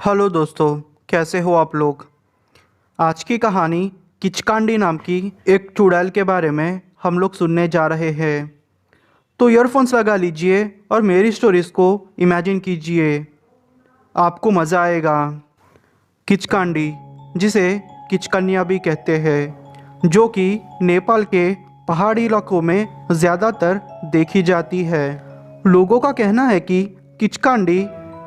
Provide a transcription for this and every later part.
Hello दोस्तों, कैसे हो आप लोग। आज की कहानी किचकांडी नाम की एक चुड़ैल के बारे में हम लोग सुनने जा रहे हैं। तो ईयरफोन्स लगा लीजिए और मेरी स्टोरीज़ को इमेजिन कीजिए, आपको मज़ा आएगा। किचकांडी, जिसे किचकन्या भी कहते हैं, जो कि नेपाल के पहाड़ी इलाकों में ज़्यादातर देखी जाती है। लोगों का कहना है कि किचकांडी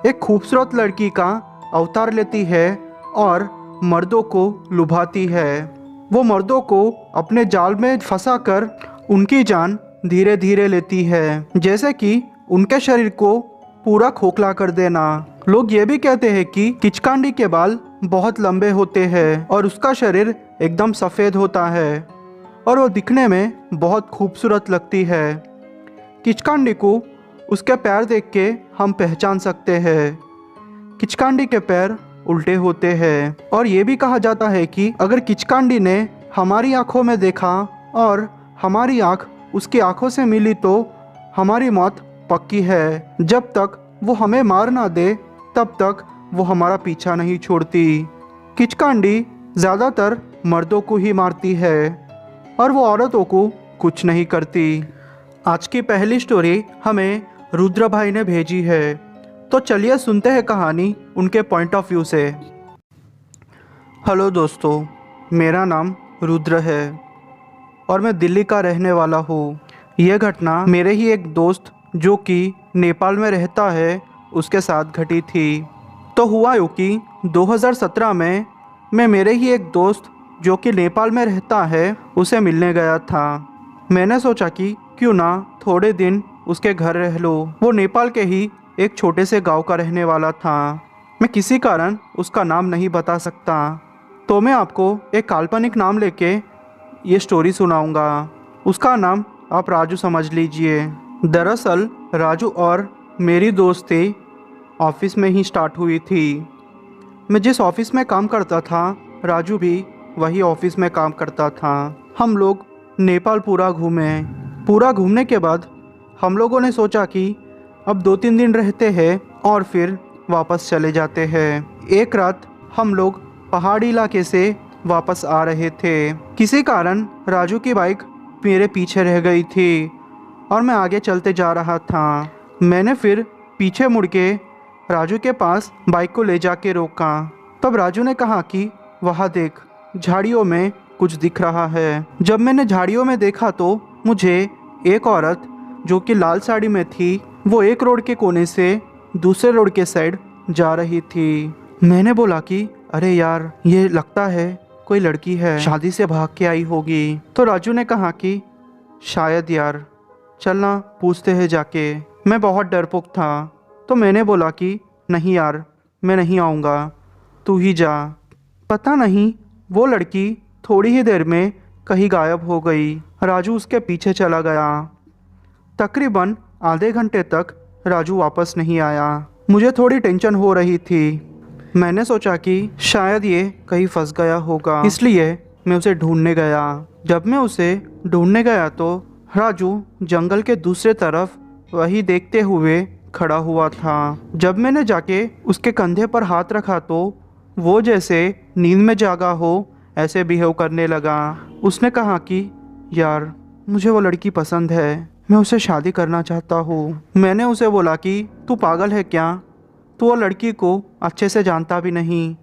एक खूबसूरत लड़की का अवतार लेती है और मर्दों को लुभाती है। वो मर्दों को अपने जाल में फंसाकर उनकी जान धीरे धीरे लेती है, जैसे कि उनके शरीर को पूरा खोखला कर देना। लोग ये भी कहते हैं कि किचकांडी के बाल बहुत लंबे होते हैं और उसका शरीर एकदम सफ़ेद होता है और वो दिखने में बहुत खूबसूरत लगती है। किचकांडी को उसके पैर देख के हम पहचान सकते हैं। किचकांडी के पैर उल्टे होते हैं और ये भी कहा जाता है कि अगर किचकांडी ने हमारी आंखों में देखा और हमारी आंख उसकी आंखों से मिली तो हमारी मौत पक्की है। जब तक वो हमें मार ना दे तब तक वो हमारा पीछा नहीं छोड़ती। किचकांडी ज़्यादातर मर्दों को ही मारती है और वो औरतों को कुछ नहीं करती। आज की पहली स्टोरी हमें रुद्र भाई ने भेजी है, तो चलिए सुनते हैं कहानी उनके पॉइंट ऑफ व्यू से। हेलो दोस्तों, मेरा नाम रुद्र है और मैं दिल्ली का रहने वाला हूँ। यह घटना मेरे ही एक दोस्त जो कि नेपाल में रहता है उसके साथ घटी थी। तो हुआ यूँ कि 2017 में मैं मेरे ही एक दोस्त जो कि नेपाल में रहता है उसे मिलने गया था। मैंने सोचा कि क्यों ना थोड़े दिन उसके घर रह लो। वो नेपाल के ही एक छोटे से गांव का रहने वाला था। मैं किसी कारण उसका नाम नहीं बता सकता, तो मैं आपको एक काल्पनिक नाम लेके ये स्टोरी सुनाऊंगा। उसका नाम आप राजू समझ लीजिए। दरअसल राजू और मेरी दोस्ती ऑफिस में ही स्टार्ट हुई थी। मैं जिस ऑफिस में काम करता था राजू भी वही ऑफिस में काम करता था। हम लोग नेपाल पूरा घूमे। पूरा घूमने के बाद हम लोगों ने सोचा कि अब 2-3 दिन रहते हैं और फिर वापस चले जाते हैं। एक रात हम लोग पहाड़ी इलाके से वापस आ रहे थे। किसी कारण राजू की बाइक मेरे पीछे रह गई थी और मैं आगे चलते जा रहा था। मैंने फिर पीछे मुड़ के राजू के पास बाइक को ले जाके रोका। तब राजू ने कहा कि वहाँ देख, झाड़ियों में कुछ दिख रहा है। जब मैंने झाड़ियों में देखा तो मुझे एक औरत जो कि लाल साड़ी में थी वो एक रोड के कोने से दूसरे रोड के साइड जा रही थी। मैंने बोला कि अरे यार, ये लगता है कोई लड़की है, शादी से भाग के आई होगी। तो राजू ने कहा कि शायद यार, चलना पूछते हैं जाके। मैं बहुत डरपोक था तो मैंने बोला कि नहीं यार, मैं नहीं आऊँगा, तू ही जा। पता नहीं वो लड़की थोड़ी ही देर में कहीं गायब हो गई। राजू उसके पीछे चला गया। तकरीबन आधे घंटे तक राजू वापस नहीं आया। मुझे थोड़ी टेंशन हो रही थी। मैंने सोचा कि शायद ये कहीं फंस गया होगा, इसलिए मैं उसे ढूंढने गया। जब मैं उसे ढूंढने गया तो राजू जंगल के दूसरे तरफ वही देखते हुए खड़ा हुआ था। जब मैंने जाके उसके कंधे पर हाथ रखा तो वो जैसे नींद में जागा हो ऐसे बिहेव करने लगा। उसने कहा कि यार, मुझे वो लड़की पसंद है, मैं उससे शादी करना चाहता हूँ। मैंने उसे बोला कि तू पागल है क्या, तू वो लड़की को अच्छे से जानता भी नहीं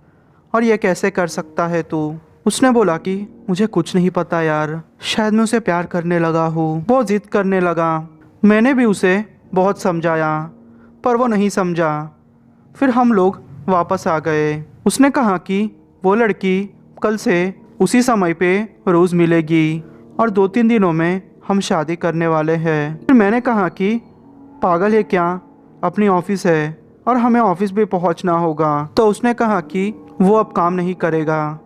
और ये कैसे कर सकता है तू। उसने बोला कि मुझे कुछ नहीं पता यार, शायद मैं उसे प्यार करने लगा हूँ। वो जिद करने लगा। मैंने भी उसे बहुत समझाया पर वो नहीं समझा। फिर हम लोग वापस आ गए। उसने कहा कि वो लड़की कल से उसी समय पे रोज़ मिलेगी और 2-3 दिनों में हम शादी करने वाले हैं। फिर मैंने कहा कि पागल है क्या, अपनी ऑफिस है और हमें ऑफिस भी पहुंचना होगा। तो उसने कहा कि वो अब काम नहीं करेगा,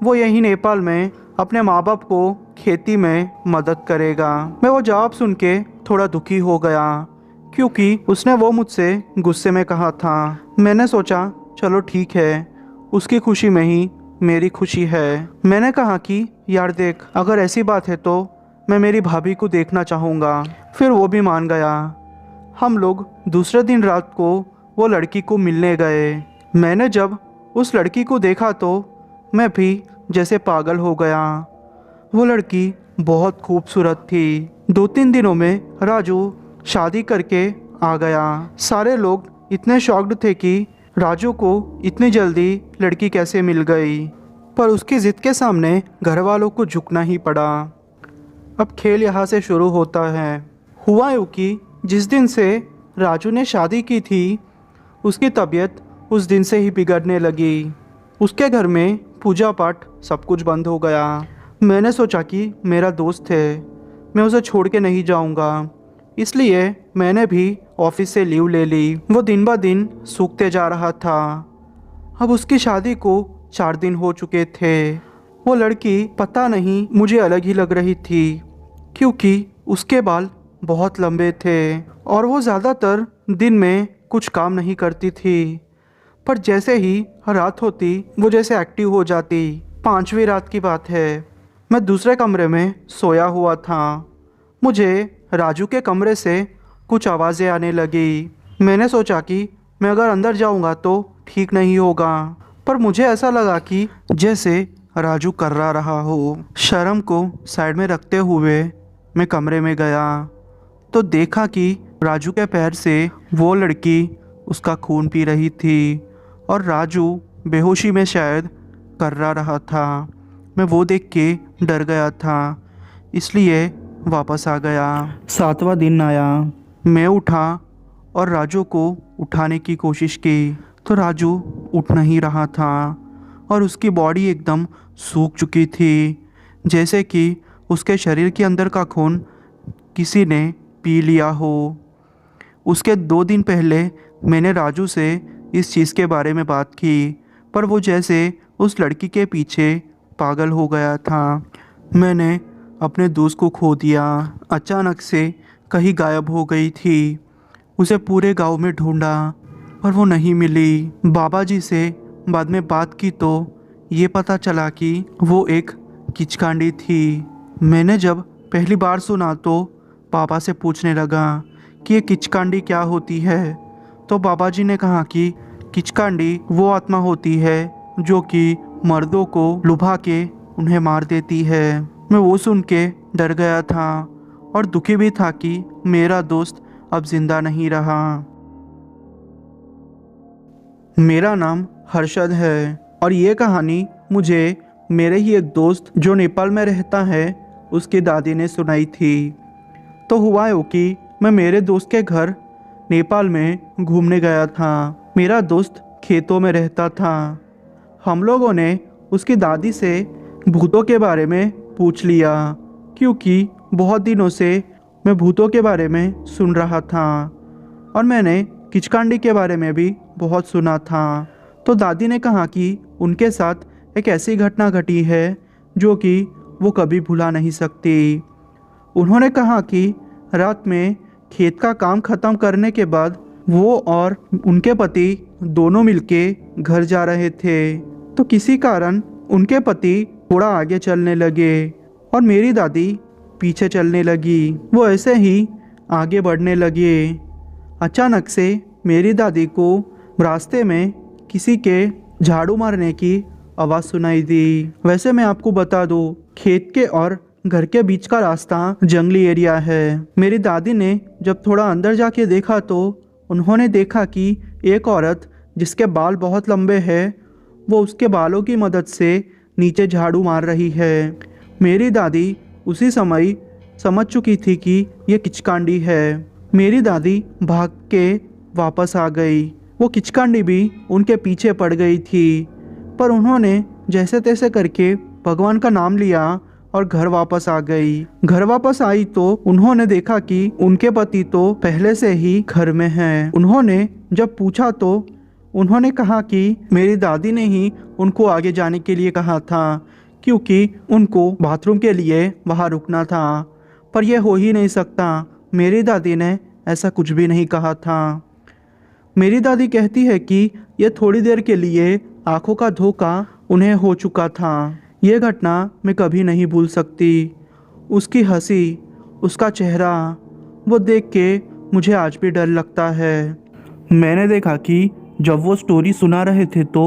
वो यहीं नेपाल में अपने माँ बाप को खेती में मदद करेगा। मैं वो जवाब सुन के थोड़ा दुखी हो गया क्योंकि उसने वो मुझसे गुस्से में कहा था। मैंने सोचा चलो ठीक है, उसकी खुशी में ही मेरी खुशी है। मैंने कहा कि यार देख, अगर ऐसी बात है तो मैं मेरी भाभी को देखना चाहूँगा। फिर वो भी मान गया। हम लोग दूसरे दिन रात को वो लड़की को मिलने गए। मैंने जब उस लड़की को देखा तो मैं भी जैसे पागल हो गया। वो लड़की बहुत खूबसूरत थी। 2-3 दिनों में राजू शादी करके आ गया। सारे लोग इतने शॉक्ड थे कि राजू को इतनी जल्दी लड़की कैसे मिल गई, पर उसकी ज़िद के सामने घर वालों को झुकना ही पड़ा। अब खेल यहाँ से शुरू होता है। हुआ यूँ कि जिस दिन से राजू ने शादी की थी उसकी तबीयत उस दिन से ही बिगड़ने लगी। उसके घर में पूजा पाठ सब कुछ बंद हो गया। मैंने सोचा कि मेरा दोस्त है, मैं उसे छोड़ के नहीं जाऊंगा, इसलिए मैंने भी ऑफिस से लीव ले ली। वो दिन ब दिन सूखते जा रहा था। अब उसकी शादी को 4 दिन हो चुके थे। वो लड़की पता नहीं मुझे अलग ही लग रही थी, क्योंकि उसके बाल बहुत लंबे थे और वो ज़्यादातर दिन में कुछ काम नहीं करती थी, पर जैसे ही रात होती वो जैसे एक्टिव हो जाती। 5वीं रात की बात है, मैं दूसरे कमरे में सोया हुआ था। मुझे राजू के कमरे से कुछ आवाज़ें आने लगी। मैंने सोचा कि मैं अगर अंदर जाऊंगा तो ठीक नहीं होगा, पर मुझे ऐसा लगा कि जैसे राजू कर्रा रहा हो। शर्म को साइड में रखते हुए मैं कमरे में गया तो देखा कि राजू के पैर से वो लड़की उसका खून पी रही थी और राजू बेहोशी में शायद कर्रा रहा था। मैं वो देख के डर गया था, इसलिए वापस आ गया। 7वां दिन आया। मैं उठा और राजू को उठाने की कोशिश की तो राजू उठ नहीं रहा था और उसकी बॉडी एकदम सूख चुकी थी, जैसे कि उसके शरीर के अंदर का खून किसी ने पी लिया हो। उसके 2 दिन पहले मैंने राजू से इस चीज़ के बारे में बात की, पर वो जैसे उस लड़की के पीछे पागल हो गया था। मैंने अपने दोस्त को खो दिया। अचानक से कहीं गायब हो गई थी। उसे पूरे गांव में ढूंढा पर वो नहीं मिली। बाबा जी से बाद में बात की तो ये पता चला कि वो एक किचकांडी थी। मैंने जब पहली बार सुना तो पापा से पूछने लगा कि ये किचकांडी क्या होती है, तो बाबा जी ने कहा कि किचकांडी वो आत्मा होती है जो कि मर्दों को लुभा के उन्हें मार देती है। मैं वो सुन के डर गया था और दुखी भी था कि मेरा दोस्त अब जिंदा नहीं रहा। मेरा नाम हर्षद है और ये कहानी मुझे मेरे ही एक दोस्त जो नेपाल में रहता है उसकी दादी ने सुनाई थी। तो हुआ यूँ कि मैं मेरे दोस्त के घर नेपाल में घूमने गया था। मेरा दोस्त खेतों में रहता था। हम लोगों ने उसकी दादी से भूतों के बारे में पूछ लिया, क्योंकि बहुत दिनों से मैं भूतों के बारे में सुन रहा था और मैंने किचकांडी के बारे में भी बहुत सुना था। तो दादी ने कहा कि उनके साथ एक ऐसी घटना घटी है जो कि वो कभी भुला नहीं सकती। उन्होंने कहा कि रात में खेत का काम ख़त्म करने के बाद वो और उनके पति दोनों मिलके घर जा रहे थे, तो किसी कारण उनके पति थोड़ा आगे चलने लगे और मेरी दादी पीछे चलने लगी। वो ऐसे ही आगे बढ़ने लगे। अचानक से मेरी दादी को रास्ते में किसी के झाड़ू मारने की आवाज़ सुनाई दी। वैसे मैं आपको बता दूं, खेत के और घर के बीच का रास्ता जंगली एरिया है। मेरी दादी ने जब थोड़ा अंदर जाके देखा तो उन्होंने देखा कि एक औरत जिसके बाल बहुत लंबे हैं वो उसके बालों की मदद से नीचे झाड़ू मार रही है। मेरी दादी उसी समय समझ चुकी थी कि ये किचकांडी है। मेरी दादी भाग के वापस आ गई। वो किचकांडी भी उनके पीछे पड़ गई थी, पर उन्होंने जैसे तैसे करके भगवान का नाम लिया और घर वापस आ गई। घर वापस आई तो उन्होंने देखा कि उनके पति तो पहले से ही घर में हैं। उन्होंने जब पूछा तो उन्होंने कहा कि मेरी दादी ने ही उनको आगे जाने के लिए कहा था, क्योंकि उनको बाथरूम के लिए वहाँ रुकना था, पर यह हो ही नहीं सकता। मेरी दादी ने ऐसा कुछ भी नहीं कहा था। मेरी दादी कहती है कि यह थोड़ी देर के लिए आंखों का धोखा उन्हें हो चुका था। यह घटना मैं कभी नहीं भूल सकती। उसकी हंसी, उसका चेहरा, वो देख के मुझे आज भी डर लगता है। मैंने देखा कि जब वो स्टोरी सुना रहे थे तो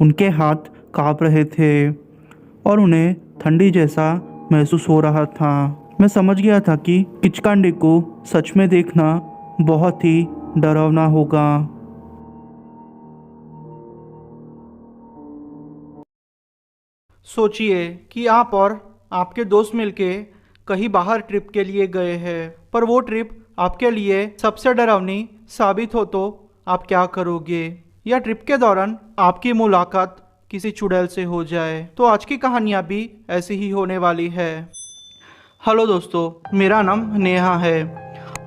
उनके हाथ काँप रहे थे और उन्हें ठंडी जैसा महसूस हो रहा था। मैं समझ गया था कि किचकांडी को सच में देखना बहुत ही डरावना होगा। सोचिए कि आप और आपके दोस्त मिलके कहीं बाहर ट्रिप के लिए गए हैं, पर वो ट्रिप आपके लिए सबसे डरावनी साबित हो तो आप क्या करोगे? या ट्रिप के दौरान आपकी मुलाकात किसी चुड़ैल से हो जाए? तो आज की कहानियाँ भी ऐसी ही होने वाली है। हेलो दोस्तों, मेरा नाम नेहा है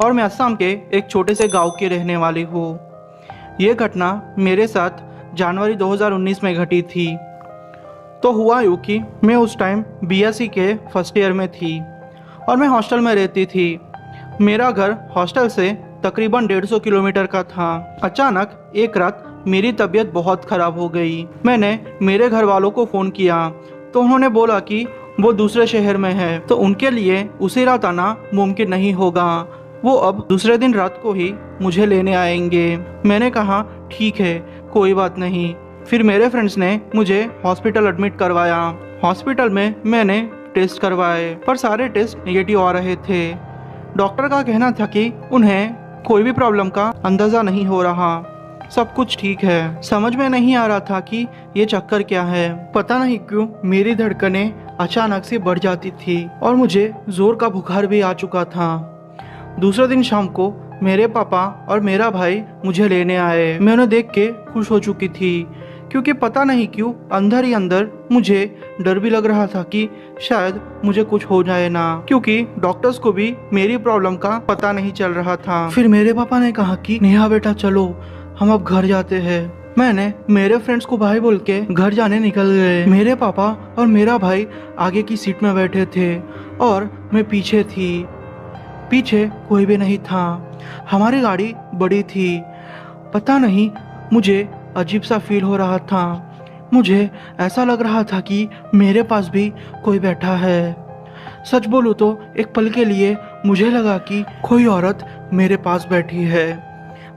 और मैं असम के एक छोटे से गांव की रहने वाली हूँ। ये घटना मेरे साथ जनवरी 2019 में घटी थी। तो हुआ यूँ कि मैं उस टाइम बीएससी के फर्स्ट ईयर में थी और मैं हॉस्टल में रहती थी। मेरा घर हॉस्टल से तकरीबन 150 किलोमीटर का था। अचानक एक रात मेरी तबीयत बहुत ख़राब हो गई। मैंने मेरे घर वालों को फ़ोन किया तो उन्होंने बोला कि वो दूसरे शहर में है, तो उनके लिए उसी रात आना मुमकिन नहीं होगा। वो अब दूसरे दिन रात को ही मुझे लेने आएंगे। मैंने कहा ठीक है, कोई बात नहीं। फिर मेरे फ्रेंड्स ने मुझे हॉस्पिटल एडमिट करवाया। हॉस्पिटल में मैंने टेस्ट करवाए पर सारे टेस्ट नेगेटिव आ रहे थे। डॉक्टर का कहना था कि उन्हें कोई भी प्रॉब्लम का अंदाज़ा नहीं हो रहा, सब कुछ ठीक है। समझ में नहीं आ रहा था कि ये चक्कर क्या है। पता नहीं क्यों मेरी धड़कनें अचानक से बढ़ जाती थी और मुझे जोर का बुखार भी आ चुका था। दूसरे दिन शाम को मेरे पापा और मेरा भाई मुझे लेने आए। मैं उन्हें देख के खुश हो चुकी थी क्योंकि पता नहीं क्यों अंदर ही अंदर मुझे डर भी लग रहा था कि शायद मुझे कुछ हो जाए ना, क्योंकि डॉक्टर्स को भी मेरी प्रॉब्लम का पता नहीं चल रहा था। फिर मेरे पापा ने कहा कि नेहा बेटा चलो हम अब घर जाते हैं। मैंने मेरे फ्रेंड्स को भाई बोल के घर जाने निकल गए। मेरे पापा और मेरा भाई आगे की सीट में बैठे थे और मैं पीछे थी। पीछे कोई भी नहीं था। हमारी गाड़ी बड़ी थी। पता नहीं मुझे अजीब सा फील हो रहा था। मुझे ऐसा लग रहा था कि मेरे पास भी कोई बैठा है। सच बोलूं तो एक पल के लिए मुझे लगा कि कोई औरत मेरे पास बैठी है।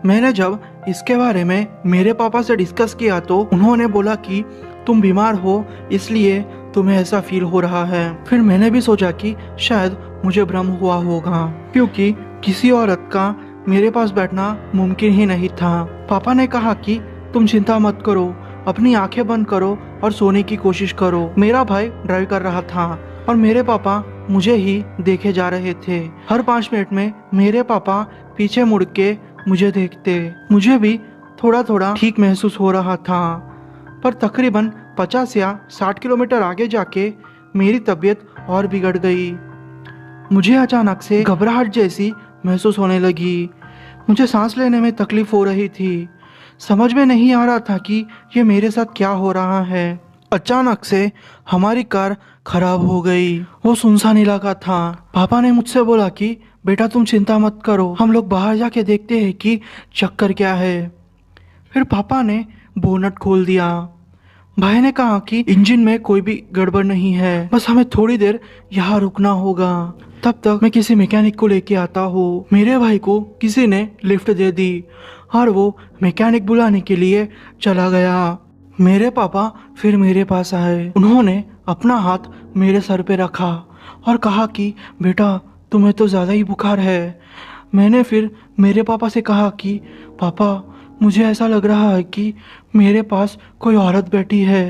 मैंने जब इसके बारे में मेरे पापा से डिस्कस किया तो उन्होंने बोला कि तुम बीमार हो इसलिए तुम्हें ऐसा फील हो रहा है। फिर मैंने भी सोचा कि शायद मुझे भ्रम हुआ होगा, क्योंकि किसी औरत का मेरे पास बैठना मुमकिन ही नहीं था। पापा ने कहा कि तुम चिंता मत करो, अपनी आंखें बंद करो और सोने की कोशिश करो। मेरा भाई ड्राइव कर रहा था और मेरे पापा मुझे ही देखे जा रहे थे। हर 5 मिनट में मेरे पापा पीछे मुड़ के मुझे देखते। मुझे भी थोड़ा थोड़ा ठीक महसूस हो रहा था, पर तकरीबन 50 या 60 किलोमीटर आगे जाके मेरी तबीयत और बिगड़ गई। मुझे अचानक से घबराहट जैसी महसूस होने लगी। मुझे सांस लेने में तकलीफ हो रही थी। समझ में नहीं आ रहा था कि ये मेरे साथ क्या हो रहा है। अचानक से हमारी कार खराब हो गई। वो सुनसान इलाका था। पापा ने मुझसे बोला कि बेटा तुम चिंता मत करो, हम लोग बाहर जाके देखते हैं कि चक्कर क्या है। फिर पापा ने बोनट खोल दिया। भाई ने कहा कि इंजन में कोई भी गड़बड़ नहीं है, बस हमें थोड़ी देर यहाँ रुकना होगा। तब तक मैं किसी मैकेनिक को लेके आता हूँ। मेरे भाई को किसी ने लिफ्ट दे दी और वो मैकेनिक बुलाने के लिए चला गया। मेरे पापा फिर मेरे पास आए। उन्होंने अपना हाथ मेरे सर पे रखा और कहा कि बेटा तुम्हें तो ज़्यादा ही बुखार है। मैंने फिर मेरे पापा से कहा कि पापा मुझे ऐसा लग रहा है कि मेरे पास कोई औरत बैठी है।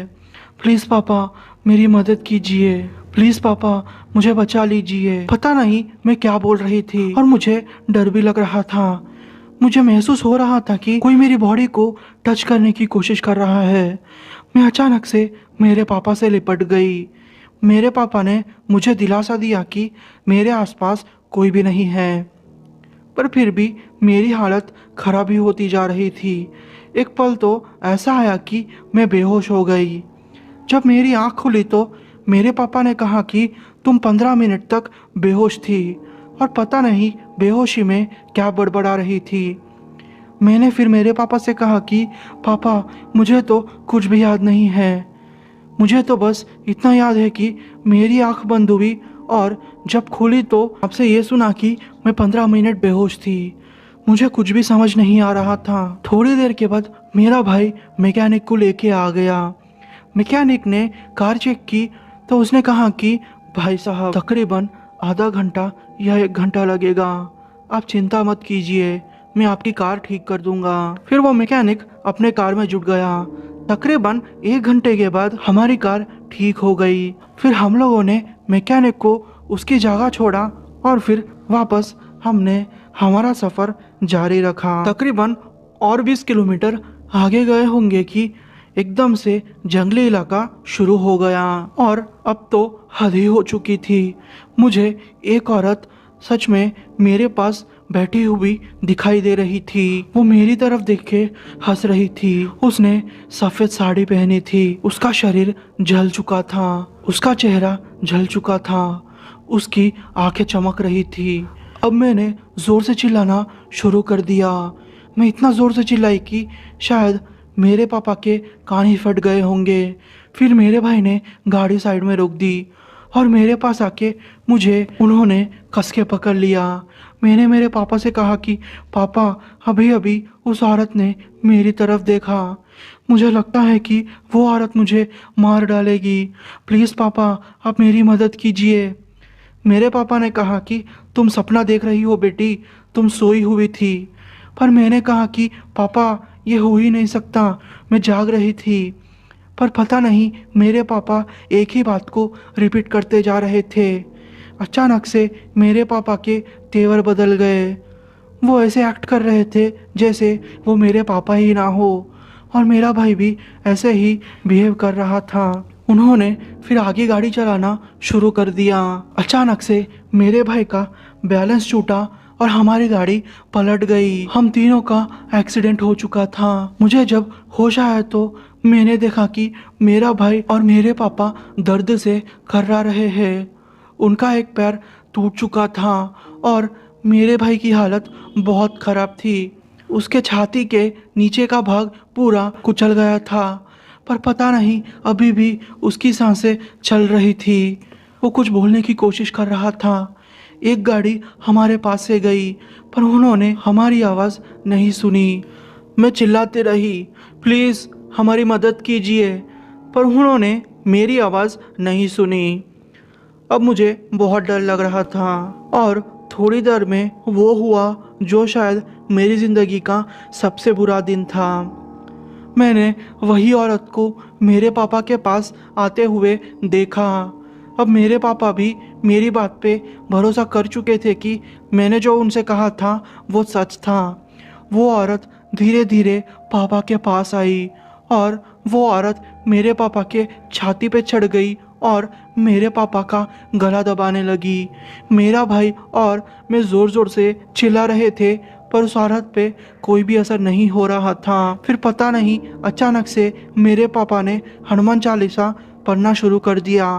प्लीज़ पापा मेरी मदद कीजिए, प्लीज़ पापा मुझे बचा लीजिए। पता नहीं मैं क्या बोल रही थी और मुझे डर भी लग रहा था। मुझे महसूस हो रहा था कि कोई मेरी बॉडी को टच करने की कोशिश कर रहा है। मैं अचानक से मेरे पापा से लिपट गई। मेरे पापा ने मुझे दिलासा दिया कि मेरे आसपास कोई भी नहीं है, पर फिर भी मेरी हालत खराब ही होती जा रही थी। एक पल तो ऐसा आया कि मैं बेहोश हो गई। जब मेरी आँख खुली तो मेरे पापा ने कहा कि तुम 15 मिनट तक बेहोश थी और पता नहीं बेहोशी में क्या बड़बड़ा रही थी। मैंने फिर मेरे पापा से कहा कि पापा मुझे तो कुछ भी याद नहीं है। मुझे तो बस इतना याद है कि मेरी आँख बंद हुई और जब खुली तो आपसे ये सुना कि मैं 15 मिनट बेहोश थी। मुझे कुछ भी समझ नहीं आ रहा था। थोड़ी देर के बाद मेरा भाई मैकेनिक को लेके आ गया। मैकेनिक ने कार चेक की तो उसने कहा कि भाई साहब तकरीबन आधा घंटा या 1 घंटा लगेगा, आप चिंता मत कीजिए, मैं आपकी कार ठीक कर दूंगा। फिर वो मैकेनिक अपने कार में जुट गया। तकरीबन 1 घंटे के बाद हमारी कार ठीक हो गई। फिर हम लोगों ने मैकेनिक को उसकी जगह छोड़ा और फिर वापस हमने हमारा सफ़र जारी रखा। तकरीबन और 20 किलोमीटर आगे गए होंगे कि एकदम से जंगली इलाका शुरू हो गया और अब तो हद ही हो चुकी थी। मुझे एक औरत सच में मेरे पास बैठी हुई दिखाई दे रही थी। वो मेरी तरफ देख के हंस रही थी। उसने सफ़ेद साड़ी पहनी थी। उसका शरीर जल चुका था, उसका चेहरा जल चुका था, उसकी आंखें चमक रही थी। अब मैंने ज़ोर से चिल्लाना शुरू कर दिया। मैं इतना ज़ोर से चिल्लाई कि शायद मेरे पापा के कान ही फट गए होंगे। फिर मेरे भाई ने गाड़ी साइड में रोक दी और मेरे पास आके मुझे उन्होंने कस के पकड़ लिया। मैंने मेरे पापा से कहा कि पापा, अभी अभी उस औरत ने मेरी तरफ देखा, मुझे लगता है कि वो औरत मुझे मार डालेगी। प्लीज़ पापा, आप मेरी मदद कीजिए। मेरे पापा ने कहा कि तुम सपना देख रही हो बेटी, तुम सोई हुई थी। पर मैंने कहा कि पापा, ये हो ही नहीं सकता, मैं जाग रही थी। पर पता नहीं मेरे पापा एक ही बात को रिपीट करते जा रहे थे। अचानक से मेरे पापा के तेवर बदल गए। वो ऐसे एक्ट कर रहे थे जैसे वो मेरे पापा ही ना हो, और मेरा भाई भी ऐसे ही बिहेव कर रहा था। उन्होंने फिर आगे गाड़ी चलाना शुरू कर दिया। अचानक से मेरे भाई का बैलेंस छूटा और हमारी गाड़ी पलट गई। हम तीनों का एक्सीडेंट हो चुका था। मुझे जब होश आया तो मैंने देखा कि मेरा भाई और मेरे पापा दर्द से कर्रा रहे हैं। उनका एक पैर टूट चुका था और मेरे भाई की हालत बहुत ख़राब थी। उसके छाती के नीचे का भाग पूरा कुचल गया था, पर पता नहीं अभी भी उसकी सांसें चल रही थी। वो कुछ बोलने की कोशिश कर रहा था। एक गाड़ी हमारे पास से गई, पर उन्होंने हमारी आवाज़ नहीं सुनी। मैं चिल्लाती रही, प्लीज़ हमारी मदद कीजिए, पर उन्होंने मेरी आवाज़ नहीं सुनी। अब मुझे बहुत डर लग रहा था और थोड़ी देर में वो हुआ जो शायद मेरी ज़िंदगी का सबसे बुरा दिन था। मैंने वही औरत को मेरे पापा के पास आते हुए देखा। अब मेरे पापा भी मेरी बात पे भरोसा कर चुके थे कि मैंने जो उनसे कहा था वो सच था। वो औरत धीरे धीरे पापा के पास आई और वो औरत मेरे पापा के छाती पे चढ़ गई और मेरे पापा का गला दबाने लगी। मेरा भाई और मैं ज़ोर ज़ोर से चिल्ला रहे थे, पर उस औरत पे कोई भी असर नहीं हो रहा था। फिर पता नहीं अचानक से मेरे पापा ने हनुमान चालीसा पढ़ना शुरू कर दिया।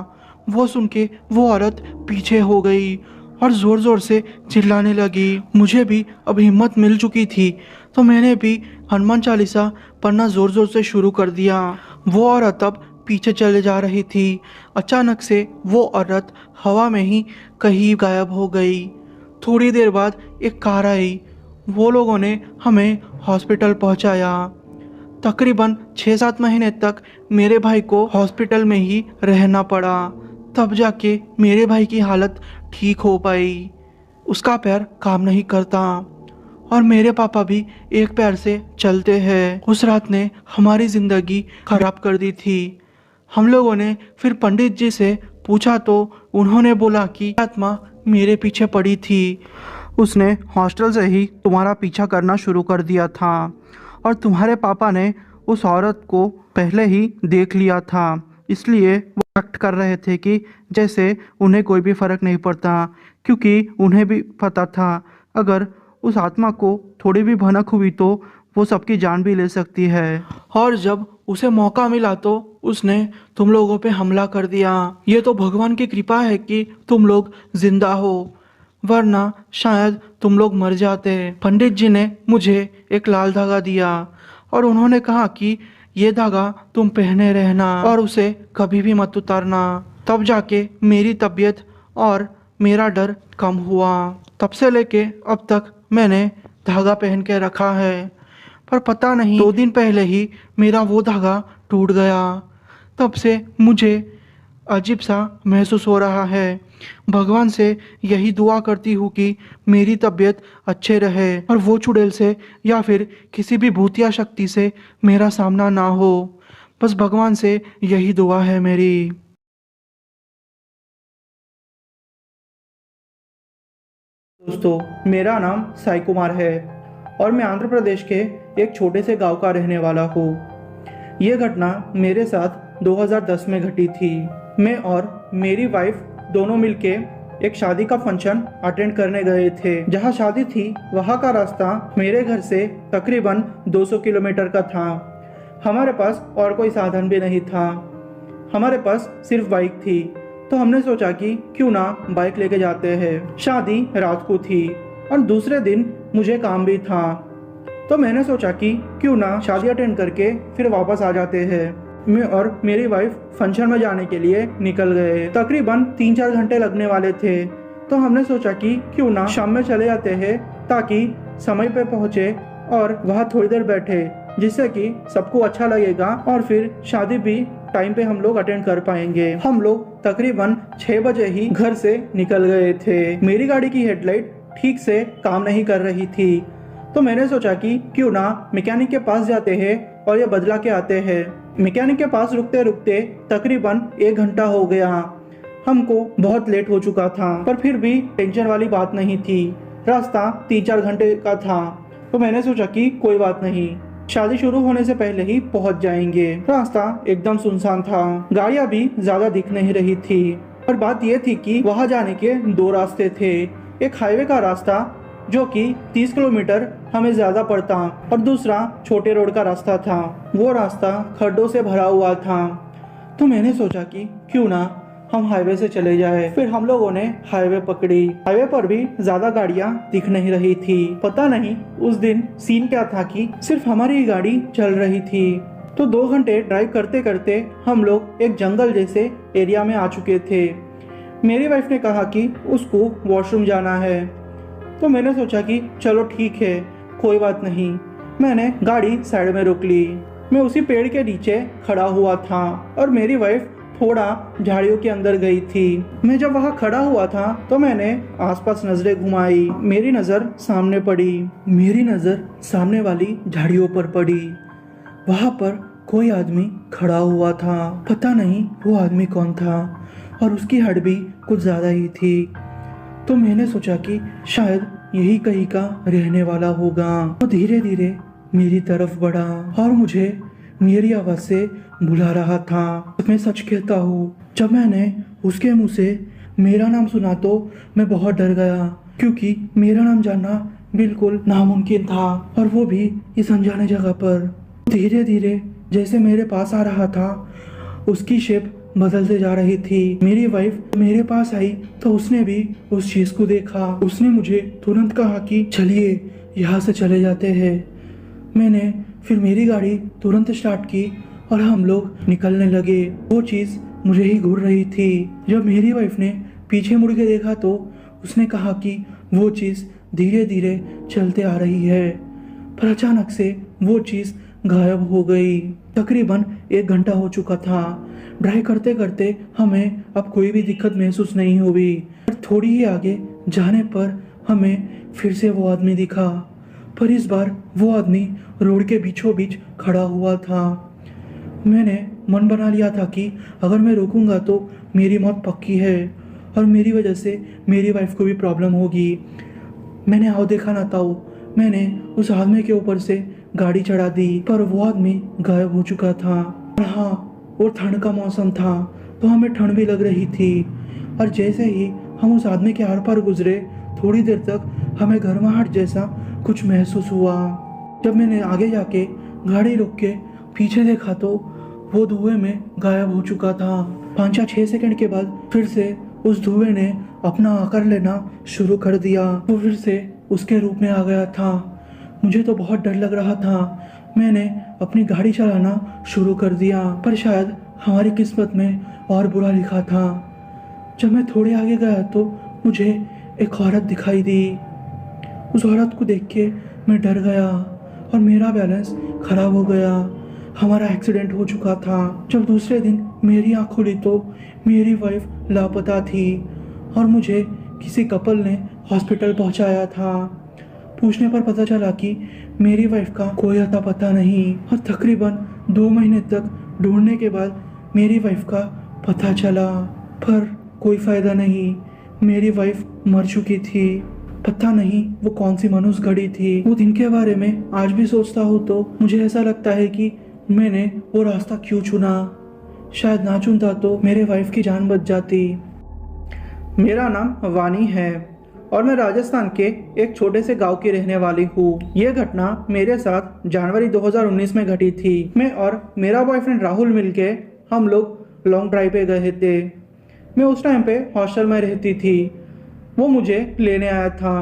वो सुन के वो औरत पीछे हो गई और ज़ोर ज़ोर से चिल्लाने लगी। मुझे भी अब हिम्मत मिल चुकी थी, तो मैंने भी हनुमान चालीसा पढ़ना ज़ोर ज़ोर से शुरू कर दिया। वो औरत अब पीछे चले जा रही थी। अचानक से वो औरत हवा में ही कहीं गायब हो गई। थोड़ी देर बाद एक कार आई। वो लोगों ने हमें हॉस्पिटल पहुंचाया। तकरीबन 6-7 महीने तक मेरे भाई को हॉस्पिटल में ही रहना पड़ा। तब जाके मेरे भाई की हालत ठीक हो पाई। उसका पैर काम नहीं करता और मेरे पापा भी एक पैर से चलते हैं। उस रात ने हमारी ज़िंदगी खराब कर दी थी। हम लोगों ने फिर पंडित जी से पूछा तो उन्होंने बोला कि आत्मा मेरे पीछे पड़ी थी। उसने हॉस्टल से ही तुम्हारा पीछा करना शुरू कर दिया था और तुम्हारे पापा ने उस औरत को पहले ही देख लिया था, इसलिए वो एक्ट कर रहे थे कि जैसे उन्हें कोई भी फ़र्क नहीं पड़ता, क्योंकि उन्हें भी पता था अगर उस आत्मा को थोड़ी भी भनक हुई तो वो सबकी जान भी ले सकती है। और जब उसे मौका मिला तो उसने तुम लोगों पे हमला कर दिया। ये तो भगवान की कृपा है कि तुम लोग जिंदा हो, वरना शायद तुम लोग मर जाते। पंडित जी ने मुझे एक लाल धागा दिया और उन्होंने कहा कि ये धागा तुम पहने रहना और उसे कभी भी मत उतारना। तब जाके मेरी तबीयत और मेरा डर कम हुआ। तब से लेके अब तक मैंने धागा पहन के रखा है, पर पता नहीं 2 दिन पहले ही मेरा वो धागा टूट गया। तब से मुझे अजीब सा महसूस हो रहा है। भगवान से यही दुआ करती हूँ कि मेरी तबीयत अच्छे रहे और वो चुड़ैल से या फिर किसी भी भूतिया शक्ति से मेरा सामना ना हो। बस भगवान से यही दुआ है मेरी। दोस्तों, मेरा नाम साई कुमार है और मैं आंध्र प्रदेश के एक छोटे से गांव का रहने वाला हूँ। ये घटना मेरे साथ 2010 में घटी थी। मैं और मेरी वाइफ दोनों मिलके एक शादी का फंक्शन अटेंड करने गए थे। जहाँ शादी थी वहाँ का रास्ता मेरे घर से तकरीबन 200 किलोमीटर का था। हमारे पास और कोई साधन भी नहीं था, हमारे पास सिर्फ बाइक थी। तो हमने सोचा कि क्यों ना बाइक लेके जाते हैं। शादी रात को थी और दूसरे दिन मुझे काम भी था, तो मैंने सोचा कि क्यों ना शादी अटेंड करके फिर वापस आ जाते हैं। मैं और मेरी वाइफ फंक्शन में जाने के लिए निकल गए। तकरीबन 3-4 घंटे लगने वाले थे, तो हमने सोचा कि क्यों ना शाम में चले जाते हैं ताकि समय पे पहुंचे और वहाँ थोड़ी देर बैठे, जिससे कि सबको अच्छा लगेगा और फिर शादी भी टाइम पे हम लोग अटेंड कर पाएंगे। हम लोग तकरीबन 6 बजे ही घर से निकल गए थे। मेरी गाड़ी की हेडलाइट ठीक से काम नहीं कर रही थी, तो मैंने सोचा कि क्यों ना मैकेनिक के पास जाते हैं और ये बदला के आते हैं। मैकेनिक के पास रुकते रुकते तकरीबन 1 घंटा हो गया। हमको बहुत लेट हो चुका था, पर फिर भी टेंशन वाली बात नहीं थी। रास्ता 3-4 घंटे का था, तो मैंने सोचा कि कोई बात नहीं, शादी शुरू होने से पहले ही पहुंच जाएंगे। रास्ता एकदम सुनसान था, गाड़ियां भी ज्यादा दिख नहीं रही थी। और बात यह थी कि वहां जाने के 2 रास्ते थे। एक हाईवे का रास्ता जो कि 30 किलोमीटर हमें ज्यादा पड़ता और दूसरा छोटे रोड का रास्ता था। वो रास्ता खड्डों से भरा हुआ था, तो मैंने सोचा कि क्यों ना हम हाईवे से चले जाए। फिर हम लोगों ने हाईवे पकड़ी। हाईवे पर भी ज्यादा गाड़ियां दिख नहीं रही थी। पता नहीं उस दिन सीन क्या था कि सिर्फ हमारी ही गाड़ी चल रही थी। तो 2 घंटे ड्राइव करते करते हम लोग एक जंगल जैसे एरिया में आ चुके थे। मेरी वाइफ ने कहा कि उसको वॉशरूम जाना है, तो मैंने सोचा कि चलो ठीक है, कोई बात नहीं। मैंने गाड़ी साइड में रोक ली। मैं उसी पेड़ के नीचे खड़ा हुआ था और मेरी वाइफ थोड़ा झाड़ियों के अंदर गई थी। मैं जब वहाँ खड़ा हुआ था तो मैंने आसपास नजरें घुमाई। मेरी नज़र सामने पड़ी। मेरी नज़र सामने वाली झाड़ियों पर पड़ी। वहाँ पर कोई आदमी खड़ा हुआ था। पता नहीं वो आदमी कौन था और उसकी हाइट भी कुछ ज़्यादा ही थी। तो मैंने सोचा कि शायद यही कहीं का रहने वाला होगा। तो धीरे धीरे मेरी तरफ बढ़ा और मुझे मेरी आवाज़ से बुला रहा था। मैं सच कहता हूँ, जब मैंने उसके मुंह से मेरा नाम सुना तो मैं बहुत डर गया, क्योंकि मेरा नाम जानना बिल्कुल नामुमकिन था, और वो भी इस अनजाने जगह पर। धीरे धीरे जैसे मेरे पास आ रहा था, उसकी शेप बदलते जा रही थी। मेरी वाइफ मेरे पास आई तो उसने भी उस चीज को देखा। उसने मुझे तुरंत कहा कि चलिए यहाँ से चले जाते हैं। मैंने फिर मेरी गाड़ी तुरंत स्टार्ट की और हम लोग निकलने लगे। वो चीज मुझे ही घूर रही थी। जब मेरी वाइफ ने पीछे मुड़ के देखा तो उसने कहा कि वो चीज धीरे धीरे चलते आ रही है, पर अचानक से वो चीज गायब हो गई। तकरीबन 1 घंटा हो चुका था। ड्राइव करते करते हमें अब कोई भी दिक्कत महसूस नहीं हुई। पर थोड़ी ही आगे जाने पर हमें फिर से वो आदमी दिखा, पर इस बार वो आदमी रोड के बीचों बीच खड़ा हुआ था। मैंने मन बना लिया था कि अगर मैं रुकूंगा तो मेरी मौत पक्की है और मेरी वजह से मेरी वाइफ को भी प्रॉब्लम होगी। मैंने आओ देखा ना ताऊ, मैंने उस आदमी के ऊपर से गाड़ी चढ़ा दी, पर वो आदमी गायब हो चुका था। और हाँ, वो ठंड का मौसम था तो हमें ठंड भी लग रही थी। और जैसे ही हम उस आदमी के आर पार गुजरे, थोड़ी देर तक हमें गर्माहट जैसा कुछ महसूस हुआ। जब मैंने आगे जाके गाड़ी रोक के पीछे देखा तो वो धुएं में गायब हो चुका था। 5 या 6 सेकंड के बाद फिर से उस धुएं ने अपना आकार लेना शुरू कर दिया। वो फिर से उसके रूप में आ गया था। मुझे तो बहुत डर लग रहा था। मैंने अपनी गाड़ी चलाना शुरू कर दिया, पर शायद हमारी किस्मत में और बुरा लिखा था। जब मैं थोड़े आगे गया तो मुझे एक औरत दिखाई दी। उस औरत को देख के मैं डर गया और मेरा बैलेंस खराब हो गया। हमारा एक्सीडेंट हो चुका था। जब दूसरे दिन मेरी आँख खुली तो मेरी वाइफ लापता थी और मुझे किसी कपल ने हॉस्पिटल पहुंचाया था। पूछने पर पता चला कि मेरी वाइफ का कोई अता पता नहीं और तकरीबन 2 महीने तक ढूंढने के बाद मेरी वाइफ का पता चला, पर कोई फायदा नहीं। मेरी वाइफ मर चुकी थी। पता नहीं वो कौन सी मनुष्य घड़ी थी। वो दिन के बारे में आज भी सोचता हूँ तो मुझे ऐसा लगता है कि मैंने वो रास्ता क्यों चुना। शायद ना चुनता तो मेरे वाइफ की जान बच जाती। मेरा नाम वानी है और मैं राजस्थान के एक छोटे से गांव की रहने वाली हूँ। ये घटना मेरे साथ जनवरी 2019 में घटी थी। मैं और मेरा बॉयफ्रेंड राहुल मिलके हम लोग लॉन्ग ड्राइव पे गए थे। मैं उस टाइम पे हॉस्टल में रहती थी। वो मुझे लेने आया था।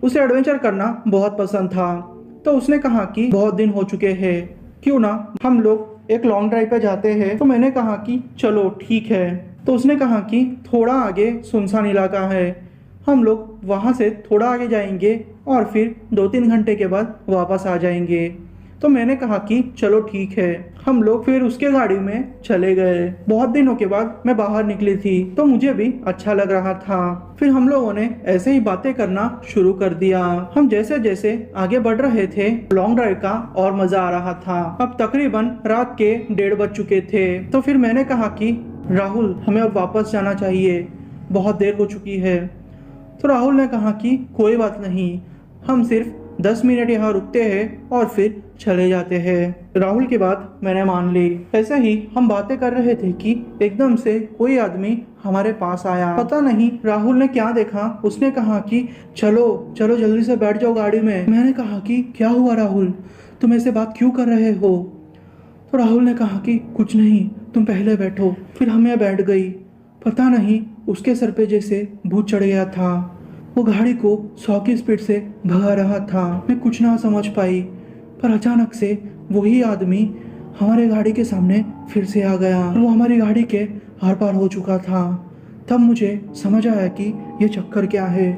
उसे एडवेंचर करना बहुत पसंद था, तो उसने कहा कि बहुत दिन हो चुके हैं, क्यों ना हम लोग एक लॉन्ग ड्राइव पे जाते हैं। तो मैंने कहा कि चलो ठीक है। तो उसने कहा कि थोड़ा आगे सुनसान इलाका है, हम लोग वहाँ से थोड़ा आगे जाएंगे और फिर 2-3 घंटे के बाद वापस आ जाएंगे। तो मैंने कहा कि चलो ठीक है। हम लोग फिर उसके गाड़ी में चले गए। बहुत दिनों के बाद मैं बाहर निकली थी तो मुझे भी अच्छा लग रहा था। फिर हम लोगों ने ऐसे ही बातें करना शुरू कर दिया। हम जैसे जैसे आगे बढ़ रहे थे लॉन्ग ड्राइव का और मजा आ रहा था। अब तकरीबन रात के 1:30 बज चुके थे। तो फिर मैंने कहा कि राहुल हमें अब वापस जाना चाहिए, बहुत देर हो चुकी है। तो राहुल ने कहा कि कोई बात नहीं, हम सिर्फ 10 मिनट यहाँ रुकते हैं और फिर चले जाते हैं। राहुल की बात मैंने मान ली। ऐसे ही हम बातें कर रहे थे कि एकदम से कोई आदमी हमारे पास आया। पता नहीं राहुल ने क्या देखा, उसने कहा कि चलो चलो जल्दी से बैठ जाओ गाड़ी में। मैंने कहा कि क्या हुआ राहुल, तुम ऐसे बात क्यों कर रहे हो। तो राहुल ने कहा कि कुछ नहीं, तुम पहले बैठो। फिर हम यहाँ बैठ गई। पता नहीं उसके सर पे जैसे भूत चढ़ गया था। वो गाड़ी को 100 की स्पीड से भगा रहा था। मैं कुछ ना समझ पाई, पर अचानक से वही आदमी हमारे गाड़ी के सामने फिर से आ गया। वो हमारी गाड़ी के आर पार हो चुका था। तब मुझे समझ आया कि ये चक्कर क्या है।